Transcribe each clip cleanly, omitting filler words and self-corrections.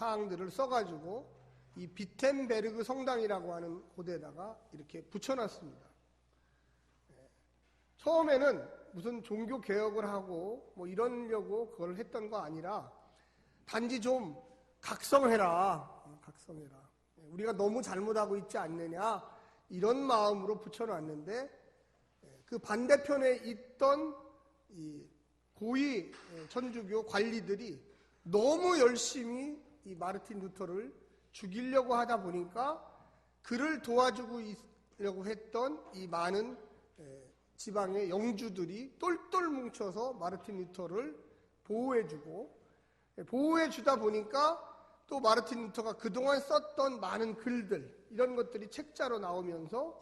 사항들을 써가지고 이 비텐베르그 성당이라고 하는 곳에다가 이렇게 붙여놨습니다. 처음에는 무슨 종교 개혁을 하고 뭐 이러려고 그걸 했던 거 아니라 단지 좀 각성해라. 우리가 너무 잘못하고 있지 않느냐 이런 마음으로 붙여놨는데 그 반대편에 있던 이 고위 천주교 관리들이 너무 열심히 이 마르틴 루터를 죽이려고 하다 보니까 그를 도와주려고 했던 이 많은 지방의 영주들이 똘똘 뭉쳐서 마르틴 루터를 보호해주다 보니까 또 마르틴 루터가 그동안 썼던 많은 글들 이런 것들이 책자로 나오면서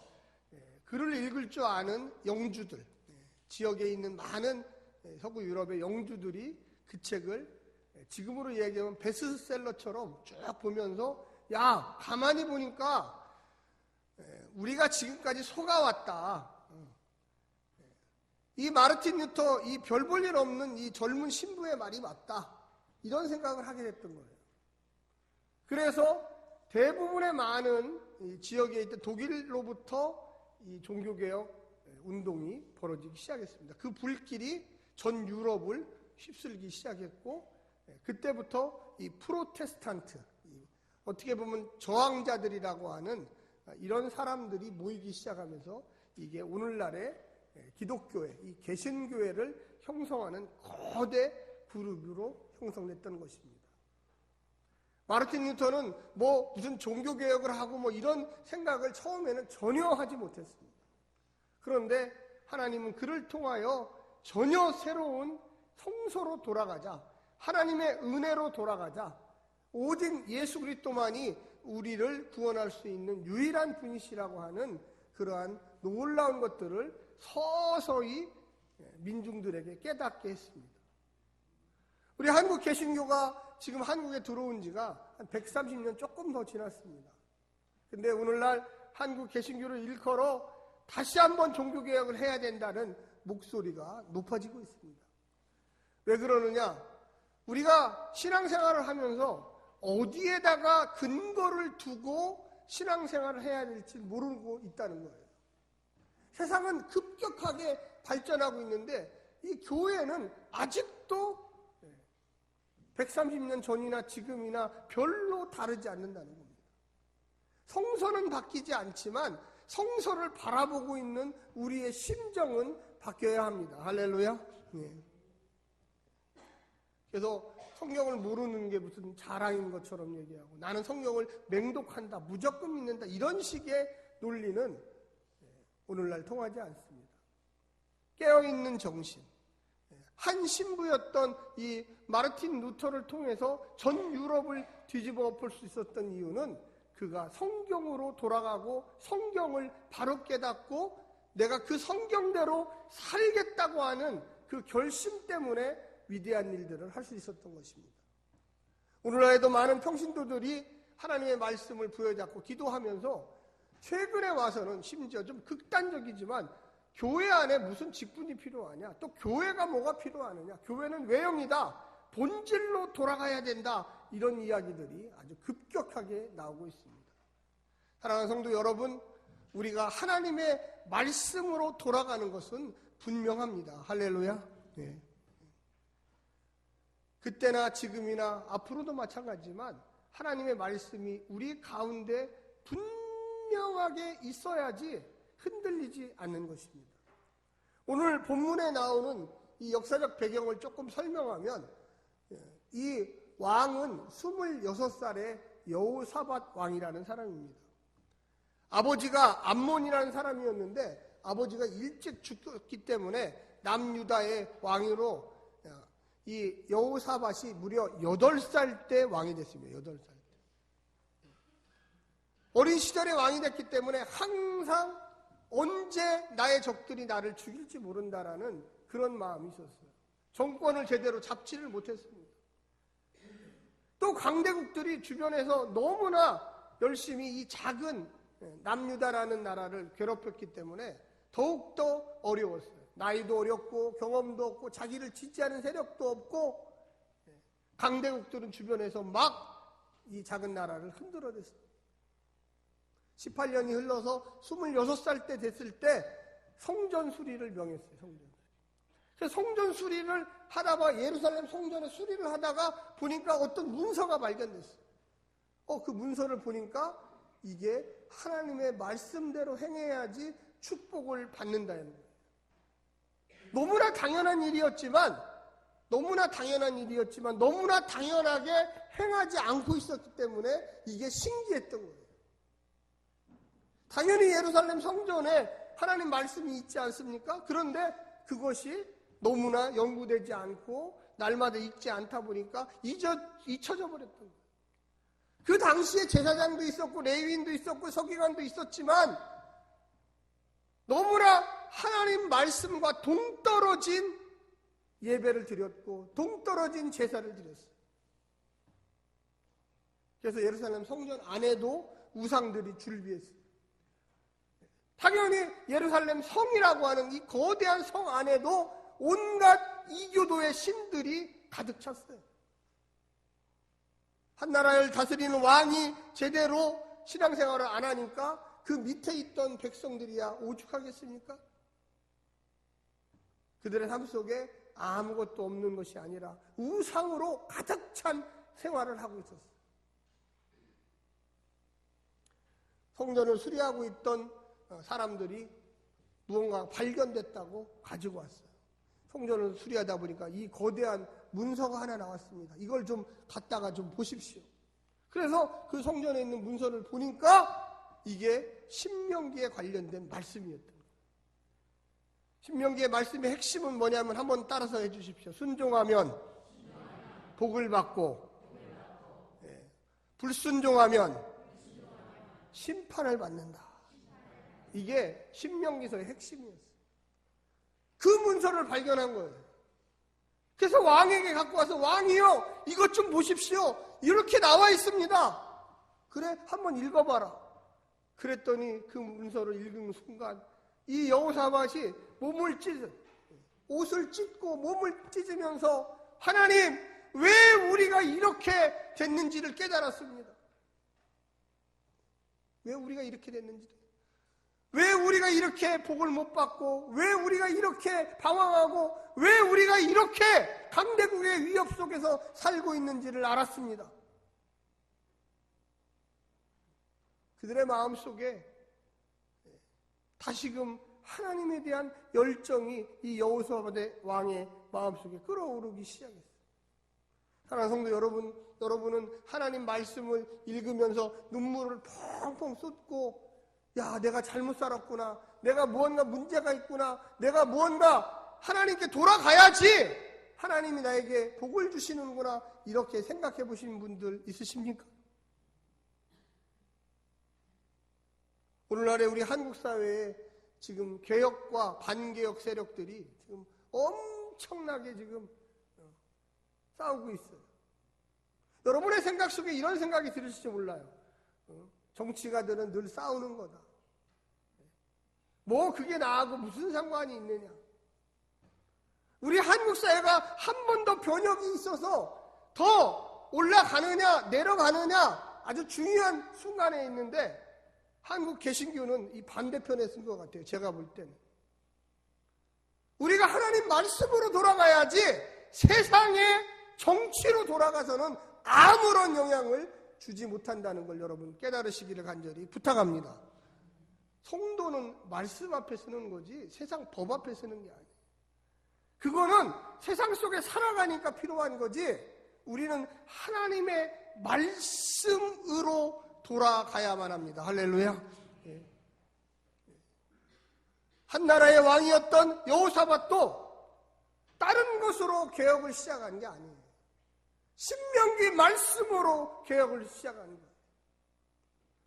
글을 읽을 줄 아는 영주들, 지역에 있는 많은 서구 유럽의 영주들이 그 책을 지금으로 얘기하면 베스트셀러처럼 쭉 보면서 야, 가만히 보니까 우리가 지금까지 속아왔다. 이 마르틴 루터, 이 별 볼 일 없는 이 젊은 신부의 말이 맞다. 이런 생각을 하게 됐던 거예요. 그래서 대부분의 많은 이 지역에 있던 독일로부터 이 종교개혁 운동이 벌어지기 시작했습니다. 그 불길이 전 유럽을 휩쓸기 시작했고 그때부터 이 프로테스탄트, 어떻게 보면 저항자들이라고 하는 이런 사람들이 모이기 시작하면서 이게 오늘날의 기독교회, 이 개신교회를 형성하는 거대 그룹으로 형성됐던 것입니다. 마르틴 루터는 뭐 무슨 종교개혁을 하고 뭐 이런 생각을 처음에는 전혀 하지 못했습니다. 그런데 하나님은 그를 통하여 전혀 새로운 성소로 돌아가자, 하나님의 은혜로 돌아가자, 오직 예수 그리스도만이 우리를 구원할 수 있는 유일한 분이시라고 하는 그러한 놀라운 것들을 서서히 민중들에게 깨닫게 했습니다. 우리 한국 개신교가 지금 한국에 들어온 지가 한 130년 조금 더 지났습니다. 근데 오늘날 한국 개신교를 일컬어 다시 한번 종교개혁을 해야 된다는 목소리가 높아지고 있습니다. 왜 그러느냐? 우리가 신앙생활을 하면서 어디에다가 근거를 두고 신앙생활을 해야 될지 모르고 있다는 거예요. 세상은 급격하게 발전하고 있는데 이 교회는 아직도 130년 전이나 지금이나 별로 다르지 않는다는 겁니다. 성서는 바뀌지 않지만 성서를 바라보고 있는 우리의 심정은 바뀌어야 합니다. 할렐루야. 네. 그래서 성경을 모르는 게 무슨 자랑인 것처럼 얘기하고 나는 성경을 맹독한다, 무조건 믿는다 이런 식의 논리는 오늘날 통하지 않습니다. 깨어있는 정신, 한 신부였던 이 마르틴 루터를 통해서 전 유럽을 뒤집어 엎을 수 있었던 이유는 그가 성경으로 돌아가고 성경을 바로 깨닫고 내가 그 성경대로 살겠다고 하는 그 결심 때문에 위대한 일들을 할 수 있었던 것입니다. 오늘날에도 많은 평신도들이 하나님의 말씀을 부여잡고 기도하면서 최근에 와서는 심지어 좀 극단적이지만 교회 안에 무슨 직분이 필요하냐, 또 교회가 뭐가 필요하느냐, 교회는 외형이다, 본질로 돌아가야 된다, 이런 이야기들이 아주 급격하게 나오고 있습니다. 사랑하는 성도 여러분, 우리가 하나님의 말씀으로 돌아가는 것은 분명합니다. 할렐루야. 네. 그때나 지금이나 앞으로도 마찬가지지만 하나님의 말씀이 우리 가운데 분명하게 있어야지 흔들리지 않는 것입니다. 오늘 본문에 나오는 이 역사적 배경을 조금 설명하면 이 왕은 26살의 여호사밧 왕이라는 사람입니다. 아버지가 암몬이라는 사람이었는데 아버지가 일찍 죽었기 때문에 남유다의 왕으로 이 여호사밧이 무려 8살 때 왕이 됐습니다. 8살 때. 어린 시절에 왕이 됐기 때문에 항상 언제 나의 적들이 나를 죽일지 모른다라는 그런 마음이 있었어요. 정권을 제대로 잡지를 못했습니다. 또 강대국들이 주변에서 너무나 열심히 이 작은 남유다라는 나라를 괴롭혔기 때문에 더욱더 어려웠어요. 나이도 어렵고 경험도 없고 자기를 지지하는 세력도 없고 강대국들은 주변에서 막 이 작은 나라를 흔들어댔습니다. 18년이 흘러서 26살 때 됐을 때 성전 수리를 명했어요. 성전 수리. 그래서 성전 수리를 하다가 예루살렘 성전의 수리를 하다가 보니까 어떤 문서가 발견됐어요. 그 문서를 보니까 이게 하나님의 말씀대로 행해야지 축복을 받는다는 거예요. 너무나 당연한 일이었지만 너무나 당연하게 행하지 않고 있었기 때문에 이게 신기했던 거예요. 당연히 예루살렘 성전에 하나님 말씀이 있지 않습니까? 그런데 그것이 너무나 연구되지 않고 날마다 읽지 않다 보니까 잊혀져 버렸던 거예요. 그 당시에 제사장도 있었고 레위인도 있었고 서기관도 있었지만 너무나 하나님 말씀과 동떨어진 예배를 드렸고 동떨어진 제사를 드렸어요. 그래서 예루살렘 성전 안에도 우상들이 줄비했어요. 당연히 예루살렘 성이라고 하는 이 거대한 성 안에도 온갖 이교도의 신들이 가득 찼어요. 한 나라를 다스리는 왕이 제대로 신앙생활을 안 하니까 그 밑에 있던 백성들이야 오죽하겠습니까? 그들의 삶 속에 아무것도 없는 것이 아니라 우상으로 가득 찬 생활을 하고 있었어요. 성전을 수리하고 있던 사람들이 무언가 발견됐다고 가지고 왔어요. 성전을 수리하다 보니까 이 거대한 문서가 하나 나왔습니다. 이걸 좀 갖다가 좀 보십시오. 그래서 그 성전에 있는 문서를 보니까 이게 신명기에 관련된 말씀이었던 거예요. 신명기의 말씀의 핵심은 뭐냐면 한번 따라서 해주십시오. 순종하면 복을 받고 불순종하면 심판을 받는다. 이게 신명기서의 핵심이었어요. 그 문서를 발견한 거예요. 그래서 왕에게 갖고 와서 왕이요 이것 좀 보십시오. 이렇게 나와 있습니다. 그래 한번 읽어봐라. 그랬더니 그 문서를 읽은 순간 이 여호사밧이 옷을 찢고 몸을 찢으면서 하나님 왜 우리가 이렇게 됐는지를 깨달았습니다. 왜 우리가 이렇게 됐는지, 왜 우리가 이렇게 복을 못 받고, 왜 우리가 이렇게 방황하고, 왜 우리가 이렇게 강대국의 위협 속에서 살고 있는지를 알았습니다. 그들의 마음속에 다시금 하나님에 대한 열정이 이 여호사밧 왕의 마음속에 끓어오르기 시작했어요. 사랑하는 성도 여러분은 하나님 말씀을 읽으면서 눈물을 펑펑 쏟고 야, 내가 잘못 살았구나. 내가 무언가 문제가 있구나. 내가 무언가 하나님께 돌아가야지. 하나님이 나에게 복을 주시는구나. 이렇게 생각해 보신 분들 있으십니까? 오늘날에 우리 한국 사회에 지금 개혁과 반개혁 세력들이 지금 엄청나게 지금 싸우고 있어요. 여러분의 생각 속에 이런 생각이 들으실지 몰라요. 정치가들은 늘 싸우는 거다. 뭐 그게 나하고 무슨 상관이 있느냐. 우리 한국 사회가 한 번 더 변혁이 있어서 더 올라가느냐 내려가느냐 아주 중요한 순간에 있는데 한국 개신교는 이 반대편에 쓴 것 같아요. 제가 볼 때는. 우리가 하나님 말씀으로 돌아가야지 세상의 정치로 돌아가서는 아무런 영향을 주지 못한다는 걸 여러분 깨달으시기를 간절히 부탁합니다. 성도는 말씀 앞에 서는 거지 세상 법 앞에 서는 게 아니에요. 그거는 세상 속에 살아가니까 필요한 거지 우리는 하나님의 말씀으로 돌아가야만 합니다. 할렐루야. 한 나라의 왕이었던 여호사밧도 다른 것으로 개혁을 시작한 게 아니에요. 신명기 말씀으로 개혁을 시작한 거예요.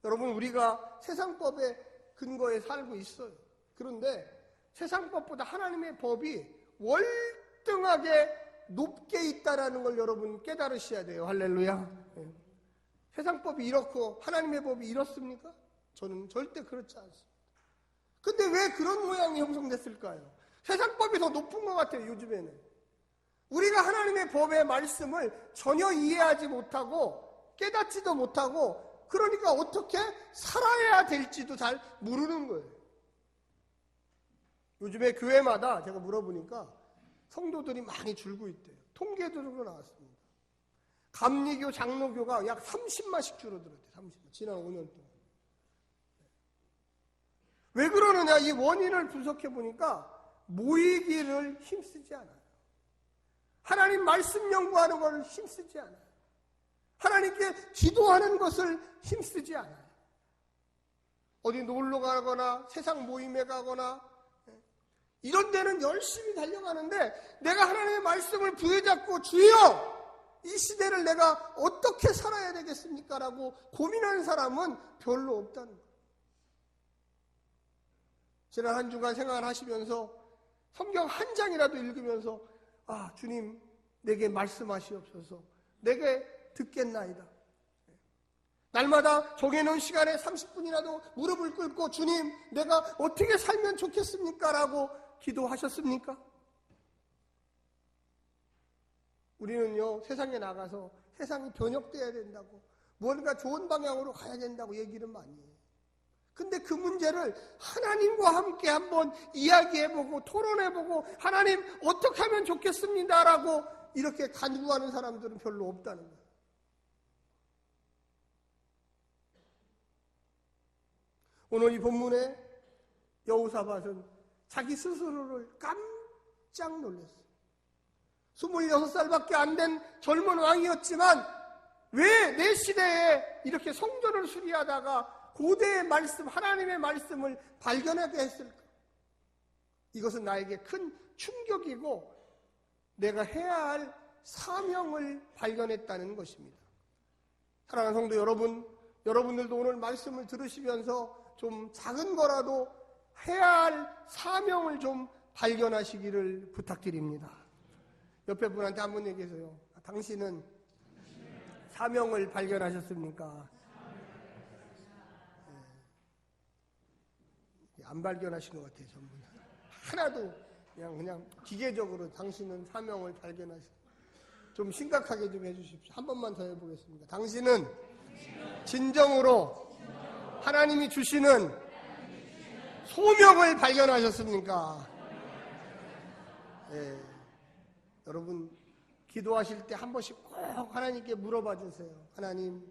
여러분 우리가 세상법의 근거에 살고 있어요. 그런데 세상법보다 하나님의 법이 월등하게 높게 있다라는 걸 여러분 깨달으셔야 돼요. 할렐루야. 세상법이 이렇고 하나님의 법이 이렇습니까? 저는 절대 그렇지 않습니다. 근데 왜 그런 모양이 형성됐을까요? 세상법이 더 높은 것 같아요. 요즘에는. 우리가 하나님의 법의 말씀을 전혀 이해하지 못하고 깨닫지도 못하고 그러니까 어떻게 살아야 될지도 잘 모르는 거예요. 요즘에 교회마다 제가 물어보니까 성도들이 많이 줄고 있대요. 통계들도 나왔습니다. 감리교, 장로교가 약 30만씩 줄어들었대요. 30만. 지난 5년 동안. 왜 그러느냐? 이 원인을 분석해 보니까 모이기를 힘쓰지 않아요. 하나님 말씀 연구하는 것을 힘쓰지 않아요. 하나님께 기도하는 것을 힘쓰지 않아요. 어디 놀러 가거나 세상 모임에 가거나 이런 데는 열심히 달려가는데 내가 하나님의 말씀을 부여잡고 주여 이 시대를 내가 어떻게 살아야 되겠습니까? 라고 고민하는 사람은 별로 없다는 거예요. 지난 한 주간 생활하시면서 성경 한 장이라도 읽으면서 아 주님 내게 말씀하시옵소서 내게 듣겠나이다. 날마다 정해놓은 시간에 30분이라도 무릎을 꿇고 주님 내가 어떻게 살면 좋겠습니까? 라고 기도하셨습니까? 우리는요 세상에 나가서 세상이 변혁돼야 된다고 뭔가 좋은 방향으로 가야 된다고 얘기를 많이 해요. 근데 그 문제를 하나님과 함께 한번 이야기해보고 토론해보고 하나님 어떻게 하면 좋겠습니다 라고 이렇게 간구하는 사람들은 별로 없다는 거예요. 오늘 이 본문에 여호사밧은 자기 스스로를 깜짝 놀랐어요. 26살밖에 안 된 젊은 왕이었지만 왜 내 시대에 이렇게 성전을 수리하다가 고대의 말씀, 하나님의 말씀을 발견하게 했을까? 이것은 나에게 큰 충격이고 내가 해야 할 사명을 발견했다는 것입니다. 사랑하는 성도 여러분, 여러분들도 오늘 말씀을 들으시면서 좀 작은 거라도 해야 할 사명을 좀 발견하시기를 부탁드립니다. 옆에 분한테 한번 얘기해서요. 당신은 사명을 발견하셨습니까? 네. 안 발견하신 것 같아요, 전부. 하나도 그냥 기계적으로 당신은 사명을 발견하셨습니다. 좀 심각하게 좀 해주십시오. 한 번만 더 해보겠습니다. 당신은 진정으로 하나님이 주시는 소명을 발견하셨습니까? 네. 여러분 기도하실 때 한 번씩 꼭 하나님께 물어봐 주세요. 하나님,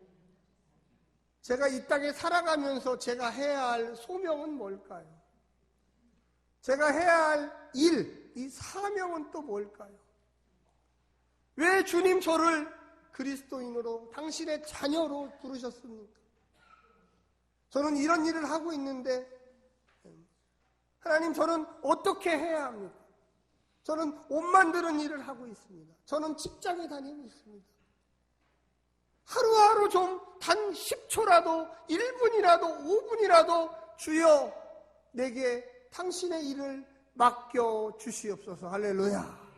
제가 이 땅에 살아가면서 제가 해야 할 소명은 뭘까요? 제가 해야 할 일, 이 사명은 또 뭘까요? 왜 주님 저를 그리스도인으로 당신의 자녀로 부르셨습니까? 저는 이런 일을 하고 있는데 하나님 저는 어떻게 해야 합니까? 저는 옷 만드는 일을 하고 있습니다. 저는 직장에 다니고 있습니다. 하루하루 좀 단 10초라도 1분이라도 5분이라도 주여 내게 당신의 일을 맡겨 주시옵소서. 할렐루야.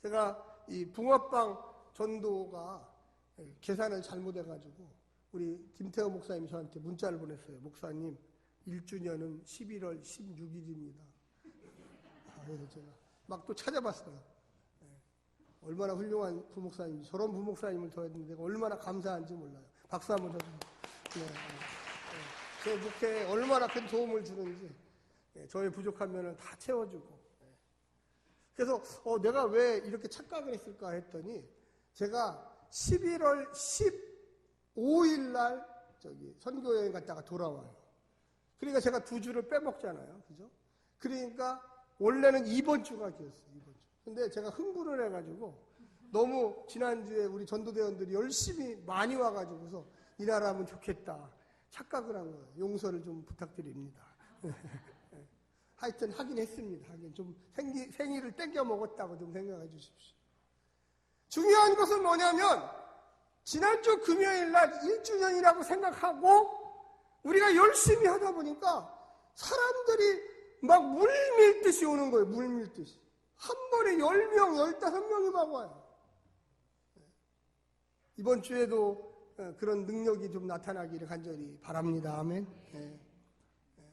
제가 이 붕어빵 전도가 계산을 잘못해가지고 우리 김태호 목사님이 저한테 문자를 보냈어요. 목사님 1주년은 11월 16일입니다. 그래서 제가 막 또 찾아봤어요. 얼마나 훌륭한 부목사님인지, 저런 부목사님을 더 했는데 얼마나 감사한지 몰라요. 박수 한번 쳐주세요. 제 목회에 얼마나 큰 도움을 주는지, 저의 부족한 면을 다 채워주고. 그래서 내가 왜 이렇게 착각을 했을까 했더니 제가 11월 15일 날 선교여행 갔다가 돌아와요. 그러니까 제가 2주를 빼먹잖아요. 그죠? 그러니까 원래는 이번 주가 기였어요. 이번 주. 근데 제가 흥분을 해가지고 너무 지난주에 우리 전도대원들이 열심히 많이 와가지고서 일하라면 좋겠다. 착각을 한 거예요. 용서를 좀 부탁드립니다. 하여튼 하긴 했습니다. 하긴 좀 생일을 땡겨 먹었다고 좀 생각해 주십시오. 중요한 것은 뭐냐면 지난주 금요일 날 1주년이라고 생각하고 우리가 열심히 하다 보니까 사람들이 막 물밀듯이 오는 거예요. 물밀듯이. 한 번에 10명, 15명이 막 와요. 이번 주에도 그런 능력이 좀 나타나기를 간절히 바랍니다. 아멘.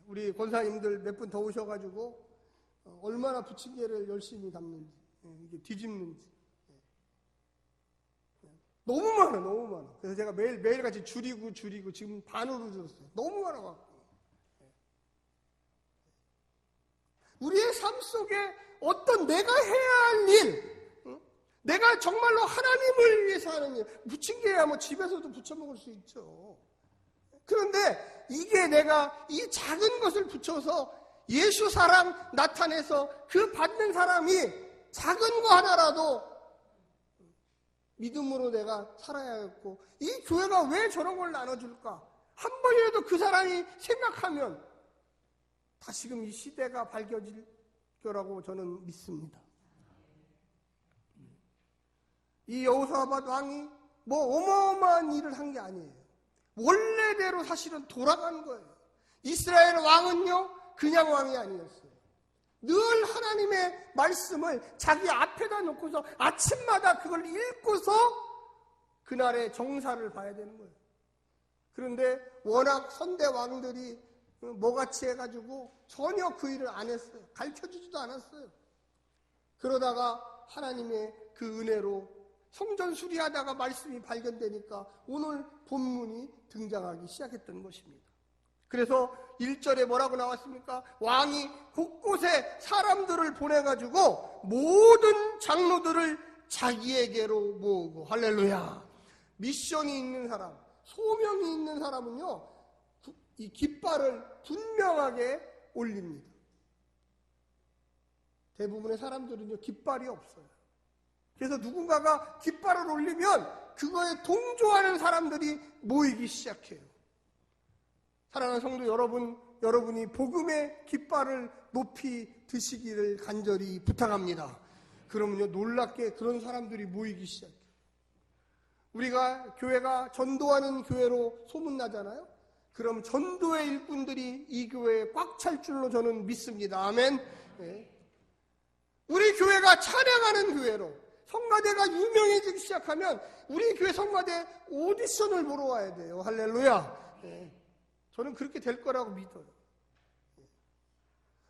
우리 권사님들 몇 분 더 오셔가지고 얼마나 부침개를 열심히 담는지, 이게 뒤집는지. 너무 많아, 너무 많아. 그래서 제가 매일같이 줄이고 지금 반으로 줄었어요. 너무 많아갖고. 우리의 삶 속에 어떤 내가 해야 할 일, 내가 정말로 하나님을 위해서 하는 일, 부침개야 뭐 집에서도 부쳐 먹을 수 있죠. 그런데 이게 내가 이 작은 것을 붙여서 예수 사랑 나타내서 그 받는 사람이 작은 거 하나라도 믿음으로 내가 살아야겠고, 이 교회가 왜 저런 걸 나눠줄까? 한 번이라도 그 사람이 생각하면 다시금 이 시대가 밝혀질 거라고 저는 믿습니다. 이 여호사밧 왕이 뭐 어마어마한 일을 한 게 아니에요. 원래대로 사실은 돌아간 거예요. 이스라엘 왕은요, 그냥 왕이 아니었어요. 늘 하나님의 말씀을 자기 앞에다 놓고서 아침마다 그걸 읽고서 그날의 정사를 봐야 되는 거예요. 그런데 워낙 선대 왕들이 뭐같이 해가지고 전혀 그 일을 안 했어요. 가르쳐주지도 않았어요. 그러다가 하나님의 그 은혜로 성전 수리하다가 말씀이 발견되니까 오늘 본문이 등장하기 시작했던 것입니다. 그래서 1절에 뭐라고 나왔습니까? 왕이 곳곳에 사람들을 보내가지고 모든 장로들을 자기에게로 모으고, 할렐루야. 미션이 있는 사람, 소명이 있는 사람은요, 이 깃발을 분명하게 올립니다. 대부분의 사람들은요, 깃발이 없어요. 그래서 누군가가 깃발을 올리면 그거에 동조하는 사람들이 모이기 시작해요. 사랑하는 성도 여러분, 여러분이 복음의 깃발을 높이 드시기를 간절히 부탁합니다. 그러면요, 놀랍게 그런 사람들이 모이기 시작해요. 우리가 교회가 전도하는 교회로 소문나잖아요. 그럼 전도의 일꾼들이 이 교회에 꽉 찰 줄로 저는 믿습니다. 아멘. 네. 우리 교회가 찬양하는 교회로, 성가대가 유명해지기 시작하면 우리 교회 성가대 오디션을 보러 와야 돼요. 할렐루야. 네. 저는 그렇게 될 거라고 믿어요.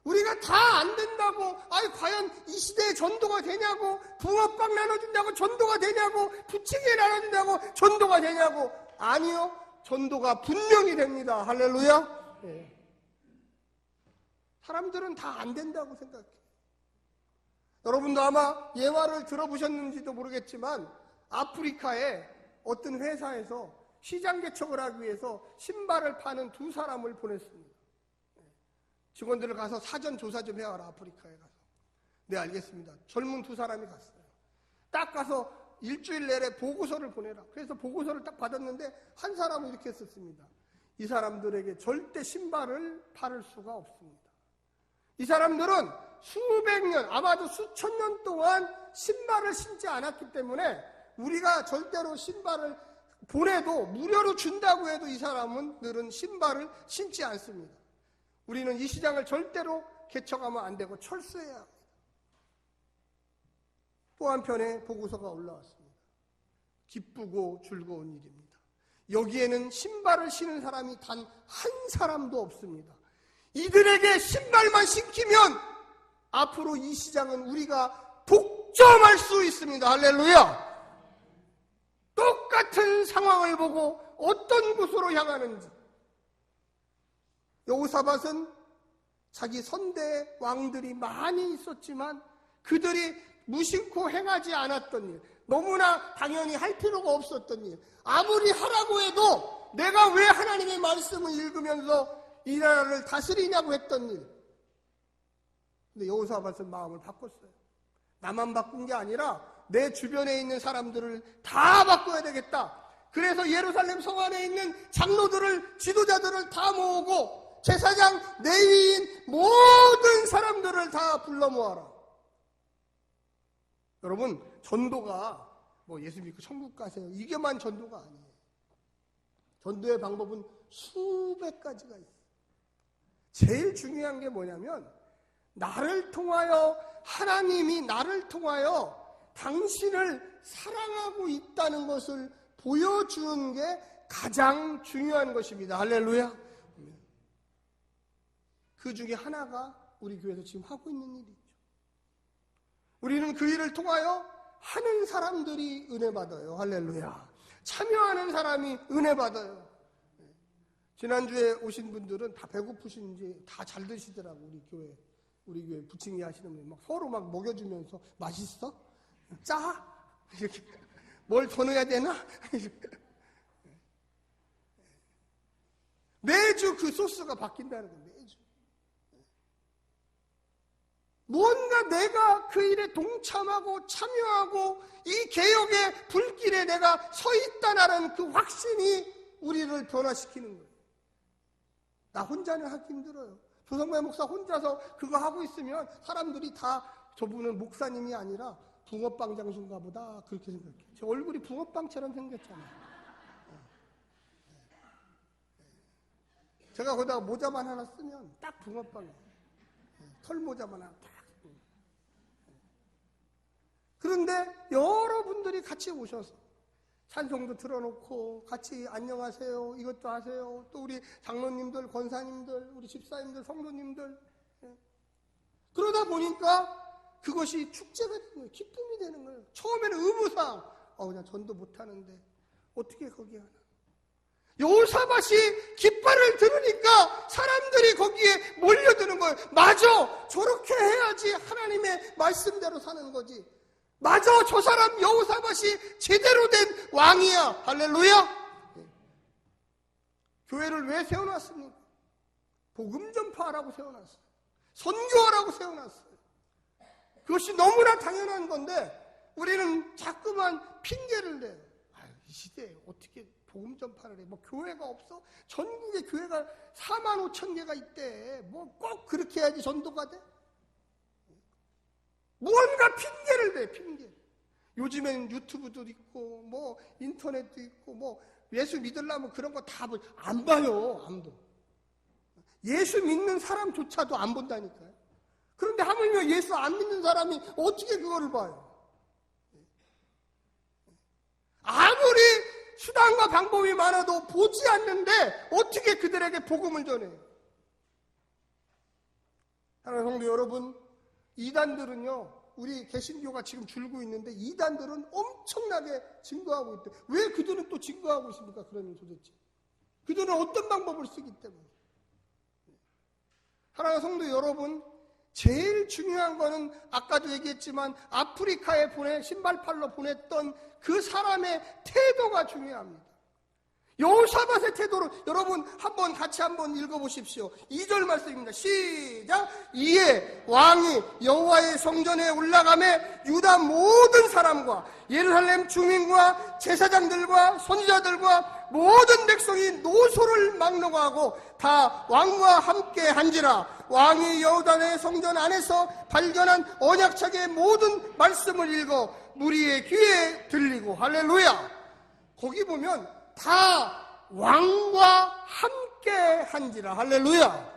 우리가 다 안 된다고, 과연 이 시대에 전도가 되냐고, 붕어빵 나눠준다고 전도가 되냐고, 부침개 나눠준다고 전도가 되냐고. 아니요. 전도가 분명히 됩니다. 할렐루야. 네. 사람들은 다 안 된다고 생각해요. 여러분도 아마 예화를 들어보셨는지도 모르겠지만, 아프리카에 어떤 회사에서 시장 개척을 하기 위해서 신발을 파는 두 사람을 보냈습니다. 직원들을 가서 사전 조사 좀 해와라, 아프리카에 가서. 네, 알겠습니다. 젊은 두 사람이 갔어요. 딱 가서 일주일 내내 보고서를 보내라. 그래서 보고서를 딱 받았는데 한 사람은 이렇게 썼습니다. 이 사람들에게 절대 신발을 팔을 수가 없습니다. 이 사람들은 수백 년, 아마도 수천 년 동안 신발을 신지 않았기 때문에 우리가 절대로 신발을 보내도 무료로 준다고 해도 이 사람은 늘은 신발을 신지 않습니다. 우리는 이 시장을 절대로 개척하면 안 되고 철수해야 합니다. 또 한편의 보고서가 올라왔습니다. 기쁘고 즐거운 일입니다. 여기에는 신발을 신은 사람이 단 한 사람도 없습니다. 이들에게 신발만 신기면 앞으로 이 시장은 우리가 독점할 수 있습니다. 할렐루야. 똑같은 상황을 보고 어떤 곳으로 향하는지, 여호사밧은 자기 선대 왕들이 많이 있었지만 그들이 무심코 행하지 않았던 일, 너무나 당연히 할 필요가 없었던 일, 아무리 하라고 해도 내가 왜 하나님의 말씀을 읽으면서 이 나라를 다스리냐고 했던 일. 근데 여호사밧은 마음을 바꿨어요. 나만 바꾼 게 아니라 내 주변에 있는 사람들을 다 바꿔야 되겠다. 그래서 예루살렘 성 안에 있는 장로들을, 지도자들을 다 모으고 제사장, 레위인 모든 사람들을 다 불러 모아라. 여러분, 전도가 뭐 예수 믿고 천국 가세요, 이게만 전도가 아니에요. 전도의 방법은 수백 가지가 있어요. 제일 중요한 게 뭐냐면, 나를 통하여, 하나님이 나를 통하여 당신을 사랑하고 있다는 것을 보여주는 게 가장 중요한 것입니다. 할렐루야. 그 중에 하나가 우리 교회에서 지금 하고 있는 일이죠. 우리는 그 일을 통하여 하는 사람들이 은혜 받아요. 할렐루야. 참여하는 사람이 은혜 받아요. 지난주에 오신 분들은 다 배고프신지 다 잘 드시더라고. 우리 교회 부침개 하시는 분이 막 서로 막 먹여주면서 맛있어? 짜? 이렇게 뭘 더 넣어야 되나? 매주 그 소스가 바뀐다는 거예요. 매주. 무언가 내가 그 일에 동참하고 참여하고 이 개혁의 불길에 내가 서 있다는 그 확신이 우리를 변화시키는 거예요. 나 혼자는 하기 힘들어요. 조성배 목사 혼자서 그거 하고 있으면 사람들이 다 저분은 목사님이 아니라 붕어빵 장수인가 보다 그렇게 생각해요. 제 얼굴이 붕어빵처럼 생겼잖아요. 제가 거기다가 모자만 하나 쓰면 딱 붕어빵이에요. 털모자만 하나 딱. 그런데 여러분들이 같이 오셔서 찬송도 틀어놓고 같이 안녕하세요 이것도 하세요. 또 우리 장로님들, 권사님들, 우리 집사님들, 성도님들 그러다 보니까 그것이 축제가 되는 거예요. 기쁨이 되는 거예요. 처음에는 의무상 그냥 전도 못하는데 어떻게 거기 하나. 여호사밧이 깃발을 들으니까 사람들이 거기에 몰려드는 거예요. 맞아, 저렇게 해야지 하나님의 말씀대로 사는 거지. 맞아, 저 사람 여호사밧이 제대로 된 왕이야. 할렐루야. 교회를 왜 세워놨습니까? 복음 전파하라고 세워놨어요. 선교하라고 세워놨어요. 그것이 너무나 당연한 건데 우리는 자꾸만 핑계를 대요. 이 시대에 어떻게 복음 전파를 해? 뭐 교회가 없어? 전국에 교회가 4만 5천 개가 있대. 뭐 꼭 그렇게 해야지 전도가 돼? 무언가 핑계를 대, 핑계. 요즘에는 유튜브도 있고, 뭐 인터넷도 있고, 뭐 예수 믿으려면 그런 거 다 안 봐요, 안 봐. 예수 믿는 사람조차도 안 본다니까요. 그런데 하물며 예수 안 믿는 사람이 어떻게 그거를 봐요? 아무리 수단과 방법이 많아도 보지 않는데 어떻게 그들에게 복음을 전해요? 사랑하는 성도 여러분, 이단들은요, 우리 개신교가 지금 줄고 있는데 이단들은 엄청나게 증거하고 있대요. 왜 그들은 또 증거하고 있습니까? 그러면 도대체 그들은 어떤 방법을 쓰기 때문에. 사랑하는 성도 여러분, 제일 중요한 거는 아까도 얘기했지만 아프리카에 신발팔로 보냈던 그 사람의 태도가 중요합니다. 여호사밧의 태도로 여러분 같이 한번 읽어보십시오. 2절 말씀입니다. 시작. 이에 왕이 여호와의 성전에 올라가매 유다 모든 사람과 예루살렘 주민과 제사장들과 선지자들과 모든 백성이 노소를 막론하고 다 왕과 함께 한지라. 왕이 여호와의 성전 안에서 발견한 언약책의 모든 말씀을 읽어 무리의 귀에 들리고. 할렐루야. 거기 보면 다 왕과 함께 한지라. 할렐루야.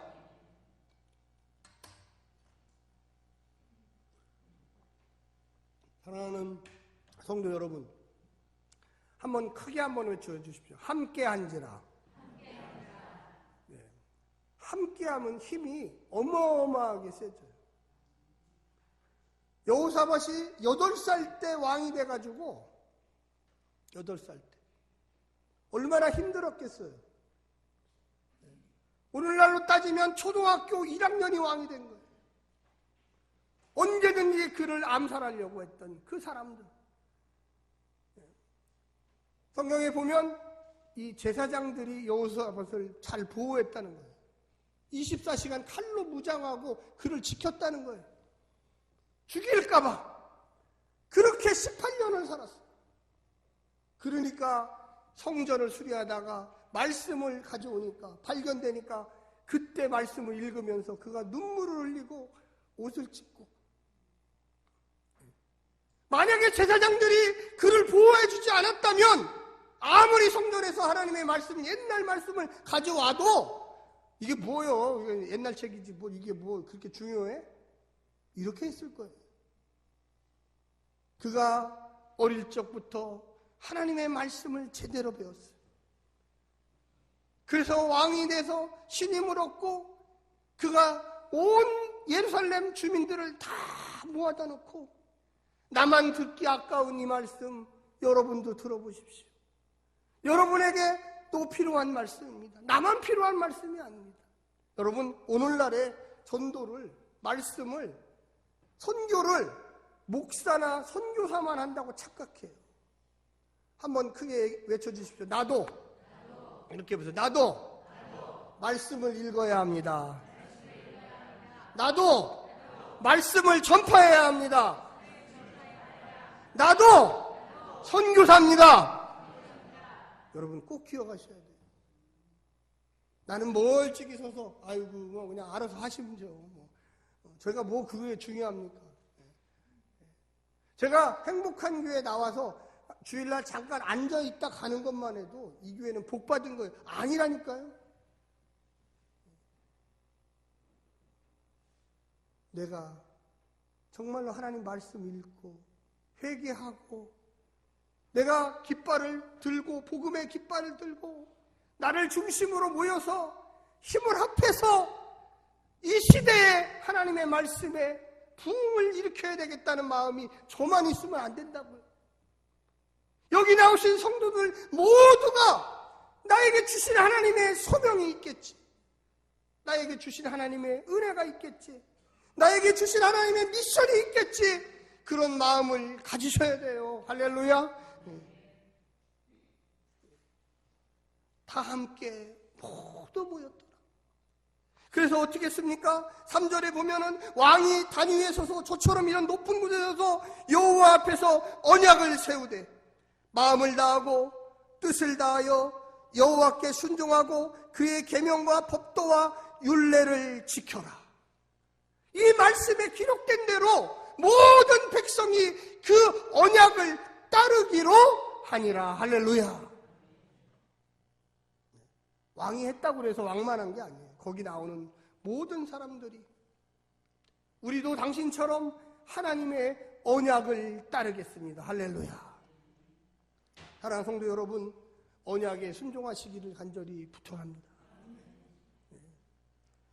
사랑하는 성도 여러분, 한번 크게 한번 외쳐 주십시오. 함께 한지라. 네. 함께하면 힘이 어마어마하게 세져요. 여호사밧이 8살 때 왕이 돼가지고 8살 때 얼마나 힘들었겠어요. 오늘날로 따지면 초등학교 1학년이 왕이 된 거예요. 언제든지 그를 암살하려고 했던 그 사람들. 성경에 보면 이 제사장들이 여호사밧을 잘 보호했다는 거예요. 24시간 칼로 무장하고 그를 지켰다는 거예요. 죽일까봐 그렇게 18년을 살았어요. 그러니까 성전을 수리하다가 말씀을 가져오니까 발견되니까 그때 말씀을 읽으면서 그가 눈물을 흘리고 옷을 찢고, 만약에 제사장들이 그를 보호해 주지 않았다면 아무리 성전에서 하나님의 말씀, 옛날 말씀을 가져와도 이게 뭐예요? 이게 옛날 책이지 뭐 이게 뭐 그렇게 중요해? 이렇게 했을 거예요. 그가 어릴 적부터 하나님의 말씀을 제대로 배웠어요. 그래서 왕이 돼서 신임을 얻고 그가 온 예루살렘 주민들을 다 모아다 놓고 나만 듣기 아까운 이 말씀 여러분도 들어보십시오. 여러분에게 또 필요한 말씀입니다. 나만 필요한 말씀이 아닙니다. 여러분, 오늘날의 전도를, 말씀을, 선교를 목사나 선교사만 한다고 착각해요. 한번 크게 외쳐주십시오. 나도. 이렇게 해보세요. 나도 말씀을 읽어야 합니다. 나도 말씀을 전파해야 합니다. 나도 선교사입니다. 여러분 꼭 기억하셔야 돼요. 나는 멀찍이 서서 아이고 뭐 그냥 알아서 하시면 돼요. 제가 뭐 그게 중요합니까? 제가 행복한 교회에 나와서 주일날 잠깐 앉아있다 가는 것만 해도 이 교회는 복 받은 거예요. 아니라니까요. 내가 정말로 하나님 말씀 읽고 회개하고 내가 깃발을 들고 복음의 깃발을 들고 나를 중심으로 모여서 힘을 합해서 이 시대에 하나님의 말씀에 부흥을 일으켜야 되겠다는 마음이 저만 있으면 안 된다고요. 여기 나오신 성도들 모두가 나에게 주신 하나님의 소명이 있겠지. 나에게 주신 하나님의 은혜가 있겠지. 나에게 주신 하나님의 미션이 있겠지. 그런 마음을 가지셔야 돼요. 할렐루야. 다 함께 모두 모였더라. 그래서 어떻게 했습니까? 3절에 보면은 왕이 단 위에 서서 저처럼 이런 높은 곳에 서서 여호와 앞에서 언약을 세우되 마음을 다하고 뜻을 다하여 여호와께 순종하고 그의 계명과 법도와 율례를 지켜라. 이 말씀에 기록된 대로 모든 백성이 그 언약을 따르기로 하니라. 할렐루야. 왕이 했다고 해서 왕만 한 게 아니에요. 거기 나오는 모든 사람들이 우리도 당신처럼 하나님의 언약을 따르겠습니다. 할렐루야. 사랑하는 성도 여러분, 언약에 순종하시기를 간절히 부탁합니다.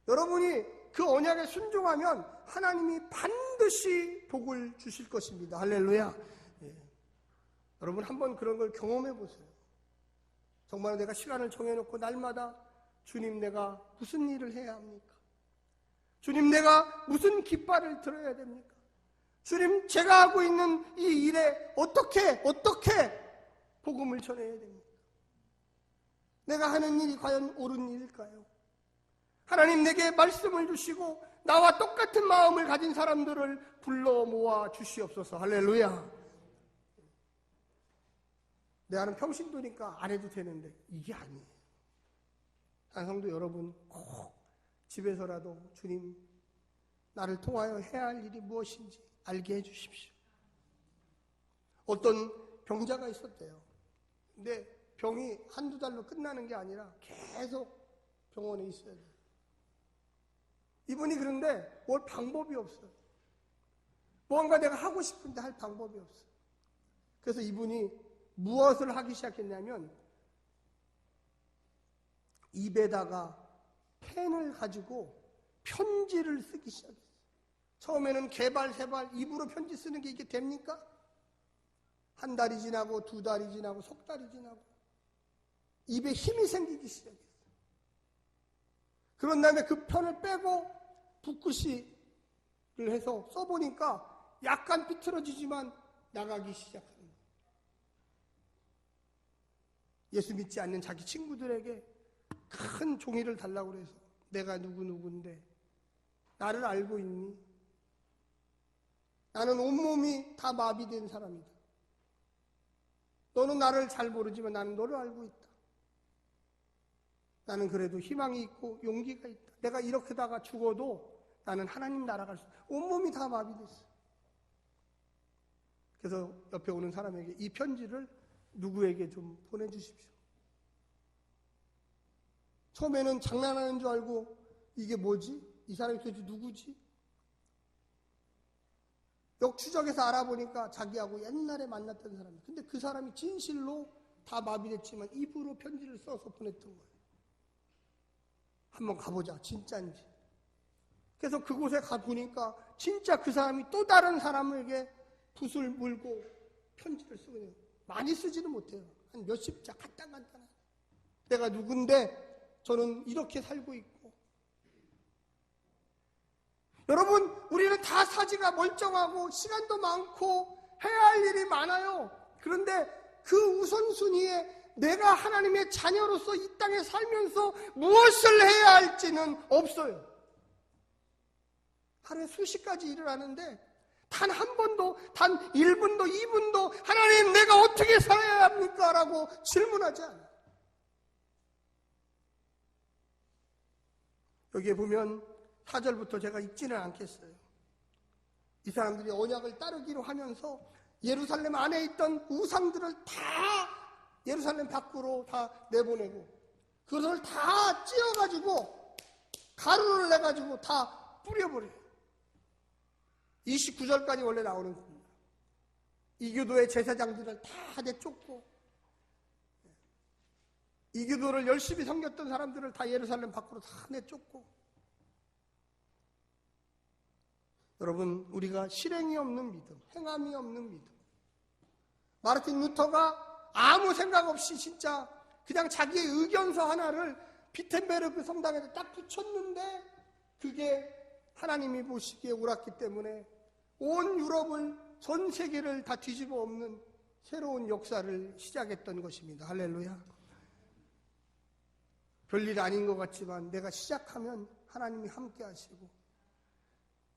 여러분이 그 언약에 순종하면 하나님이 반드시 복을 주실 것입니다. 할렐루야. 여러분 한번 그런 걸 경험해 보세요. 정말 내가 시간을 정해놓고 날마다 주님 내가 무슨 일을 해야 합니까? 주님 내가 무슨 깃발을 들어야 됩니까? 주님 제가 하고 있는 이 일에 어떻게 복음을 전해야 됩니까? 내가 하는 일이 과연 옳은 일일까요? 하나님 내게 말씀을 주시고 나와 똑같은 마음을 가진 사람들을 불러 모아 주시옵소서. 할렐루야. 내가는 평신도니까 안 해도 되는데 이게 아니에요. 성도 여러분 꼭 집에서라도 주님 나를 통하여 해야 할 일이 무엇인지 알게 해주십시오. 어떤 병자가 있었대요. 근데 병이 한두 달로 끝나는 게 아니라 계속 병원에 있어야 돼요. 이분이 그런데 뭘 방법이 없어요. 뭔가 내가 하고 싶은데 할 방법이 없어요. 그래서 이분이 무엇을 하기 시작했냐면 입에다가 펜을 가지고 편지를 쓰기 시작했어요. 처음에는 개발, 세발, 입으로 편지 쓰는 게 이게 됩니까? 한 달이 지나고 두 달이 지나고 석 달이 지나고 입에 힘이 생기기 시작했어요. 그런 다음에 그 편을 빼고 붓글씨를 해서 써보니까 약간 삐뚤어지지만 나가기 시작합니다. 예수 믿지 않는 자기 친구들에게 큰 종이를 달라고 해서 내가 누구인데 나를 알고 있니? 나는 온몸이 다 마비된 사람이다. 너는 나를 잘 모르지만 나는 너를 알고 있다. 나는 그래도 희망이 있고 용기가 있다. 내가 이렇게다가 죽어도 나는 하나님 나라 갈 수 있다. 온몸이 다 마비됐어. 그래서 옆에 오는 사람에게 이 편지를 누구에게 좀 보내주십시오. 처음에는 장난하는 줄 알고 이게 뭐지? 이 사람이 도대체 누구지? 역추적해서 알아보니까 자기하고 옛날에 만났던 사람이에요. 근데 그 사람이 진실로 다 마비됐지만 입으로 편지를 써서 보냈던 거예요. 한번 가보자. 진짜인지. 그래서 그곳에 가보니까 진짜 그 사람이 또 다른 사람에게 붓을 물고 편지를 쓰거든요. 많이 쓰지는 못해요. 한 몇십 자 간단간단한. 내가 누군데 저는 이렇게 살고 있고. 여러분, 우리는 다 사지가 멀쩡하고 시간도 많고 해야 할 일이 많아요. 그런데 그 우선순위에 내가 하나님의 자녀로서 이 땅에 살면서 무엇을 해야 할지는 없어요. 하루에 수십 가지 일을 하는데 단 한 번도, 단 1분도, 2분도 하나님 내가 어떻게 살아야 합니까? 라고 질문하지 않아요. 여기에 보면 4절부터 제가 읽지는 않겠어요. 이 사람들이 언약을 따르기로 하면서 예루살렘 안에 있던 우상들을 다 예루살렘 밖으로 다 내보내고 그것을 다 찧어가지고 가루를 내가지고 다 뿌려버려요. 29절까지 원래 나오는 겁니다. 이교도의 제사장들을 다 내쫓고 이교도를 열심히 섬겼던 사람들을 다 예루살렘 밖으로 다 내쫓고. 여러분, 우리가 실행이 없는 믿음, 행함이 없는 믿음. 마르틴 루터가 아무 생각 없이 진짜 그냥 자기의 의견서 하나를 비텐베르크 성당에다 딱 붙였는데 그게 하나님이 보시기에 옳았기 때문에 온 유럽을, 전 세계를 다 뒤집어 엎는 새로운 역사를 시작했던 것입니다. 할렐루야. 별일 아닌 것 같지만 내가 시작하면 하나님이 함께 하시고,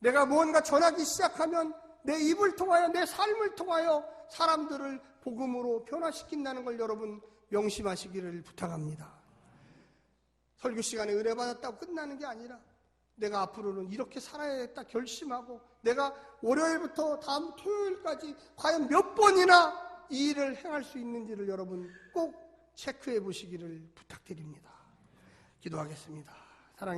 내가 무언가 전하기 시작하면 내 입을 통하여, 내 삶을 통하여 사람들을 복음으로 변화시킨다는 걸 여러분 명심하시기를 부탁합니다. 설교 시간에 은혜 받았다고 끝나는 게 아니라 내가 앞으로는 이렇게 살아야겠다 결심하고 내가 월요일부터 다음 토요일까지 과연 몇 번이나 이 일을 행할 수 있는지를 여러분 꼭 체크해 보시기를 부탁드립니다. 기도하겠습니다.